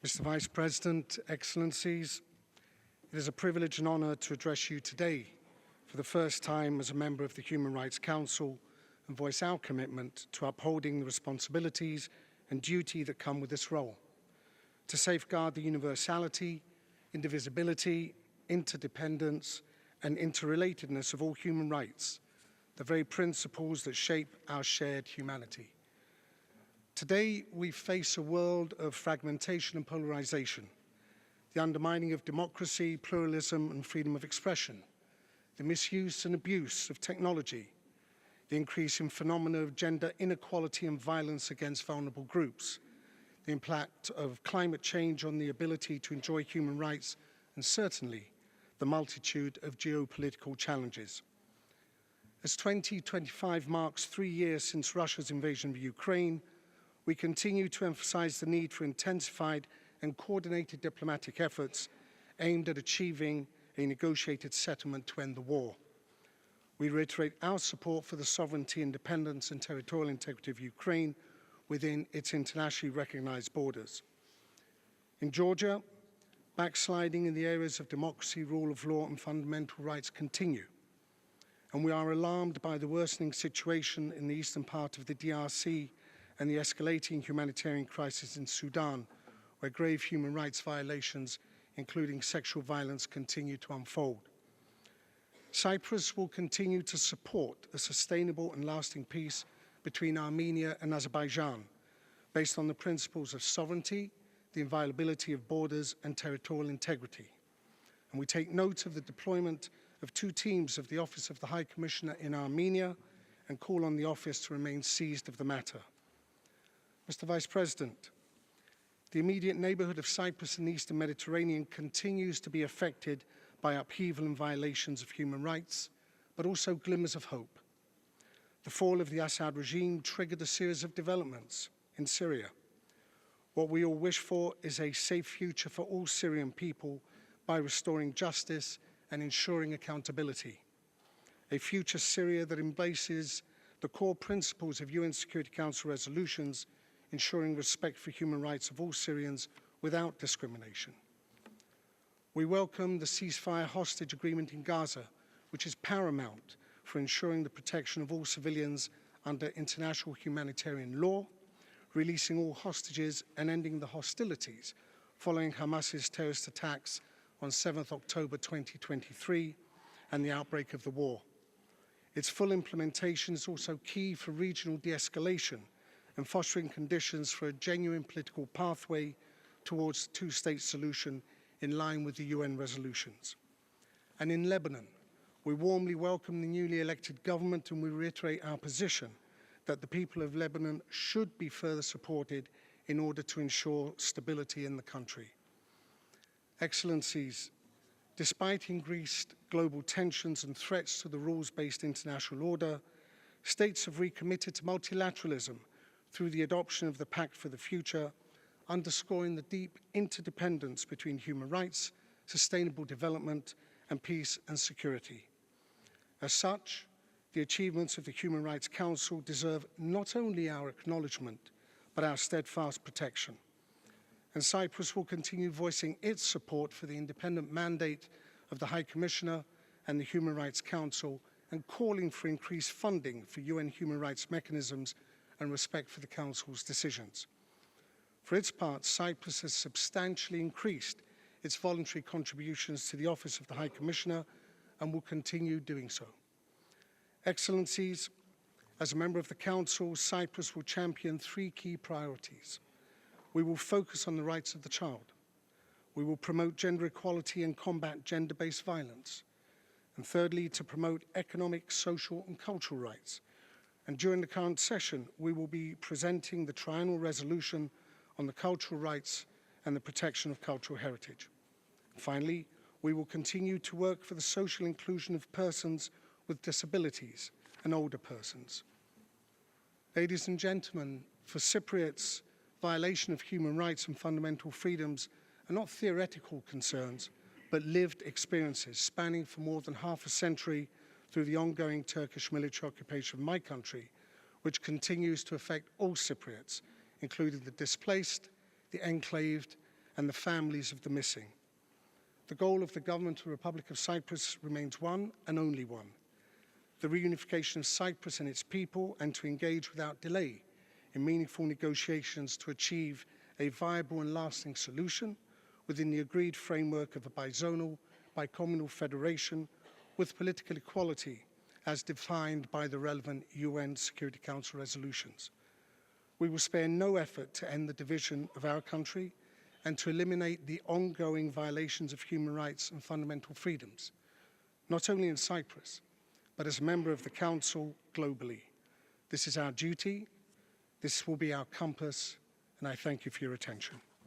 Mr. Vice President, Excellencies, it is a privilege and honour to address you today for the first time as a member of the Human Rights Council and voice our commitment to upholding the responsibilities and duty that come with this role, to safeguard the universality, indivisibility, interdependence and interrelatedness of all human rights, the very principles that shape our shared humanity. Today, we face a world of fragmentation and polarization, the undermining of democracy, pluralism and freedom of expression, the misuse and abuse of technology, the increasing phenomena of gender inequality and violence against vulnerable groups, the impact of climate change on the ability to enjoy human rights, and certainly the multitude of geopolitical challenges. As 2025 marks 3 years since Russia's invasion of Ukraine, we continue to emphasize the need for intensified and coordinated diplomatic efforts aimed at achieving a negotiated settlement to end the war. We reiterate our support for the sovereignty, independence and territorial integrity of Ukraine within its internationally recognized borders. In Georgia, backsliding in the areas of democracy, rule of law and fundamental rights continue, and we are alarmed by the worsening situation in the eastern part of the DRC and the escalating humanitarian crisis in Sudan, where grave human rights violations, including sexual violence, continue to unfold. Cyprus will continue to support a sustainable and lasting peace between Armenia and Azerbaijan, based on the principles of sovereignty, the inviolability of borders and territorial integrity. And we take note of the deployment of 2 teams of the Office of the High Commissioner in Armenia and call on the office to remain seized of the matter. Mr. Vice President, the immediate neighbourhood of Cyprus and the Eastern Mediterranean continues to be affected by upheaval and violations of human rights, but also glimmers of hope. The fall of the Assad regime triggered a series of developments in Syria. What we all wish for is a safe future for all Syrian people by restoring justice and ensuring accountability. A future Syria that embraces the core principles of UN Security Council resolutions, ensuring respect for human rights of all Syrians without discrimination. We welcome the ceasefire hostage agreement in Gaza, which is paramount for ensuring the protection of all civilians under international humanitarian law, releasing all hostages and ending the hostilities following Hamas's terrorist attacks on 7th October 2023 and the outbreak of the war. Its full implementation is also key for regional de-escalation and fostering conditions for a genuine political pathway towards the 2-state solution in line with the UN resolutions. And in Lebanon, we warmly welcome the newly elected government and we reiterate our position that the people of Lebanon should be further supported in order to ensure stability in the country. Excellencies, despite increased global tensions and threats to the rules-based international order, states have recommitted to multilateralism through the adoption of the Pact for the Future, underscoring the deep interdependence between human rights, sustainable development, and peace and security. As such, the achievements of the Human Rights Council deserve not only our acknowledgement, but our steadfast protection. And Cyprus will continue voicing its support for the independent mandate of the High Commissioner and the Human Rights Council and calling for increased funding for UN human rights mechanisms and respect for the Council's decisions. For its part, Cyprus has substantially increased its voluntary contributions to the Office of the High Commissioner and will continue doing so. Excellencies, as a member of the Council, Cyprus will champion 3 key priorities. We will focus on the rights of the child. We will promote gender equality and combat gender-based violence. And thirdly, to promote economic, social and cultural rights. And during the current session, we will be presenting the triennial resolution on the cultural rights and the protection of cultural heritage. Finally, we will continue to work for the social inclusion of persons with disabilities and older persons. Ladies and gentlemen, for Cypriots, violation of human rights and fundamental freedoms are not theoretical concerns, but lived experiences spanning for more than half a century through the ongoing Turkish military occupation of my country, which continues to affect all Cypriots, including the displaced, the enclaved, and the families of the missing. The goal of the Government of the Republic of Cyprus remains one and only one: the reunification of Cyprus and its people, and to engage without delay in meaningful negotiations to achieve a viable and lasting solution within the agreed framework of a bizonal, bicommunal federation with political equality as defined by the relevant UN Security Council resolutions. We will spare no effort to end the division of our country and to eliminate the ongoing violations of human rights and fundamental freedoms, not only in Cyprus, but as a member of the Council globally. This is our duty, this will be our compass, and I thank you for your attention.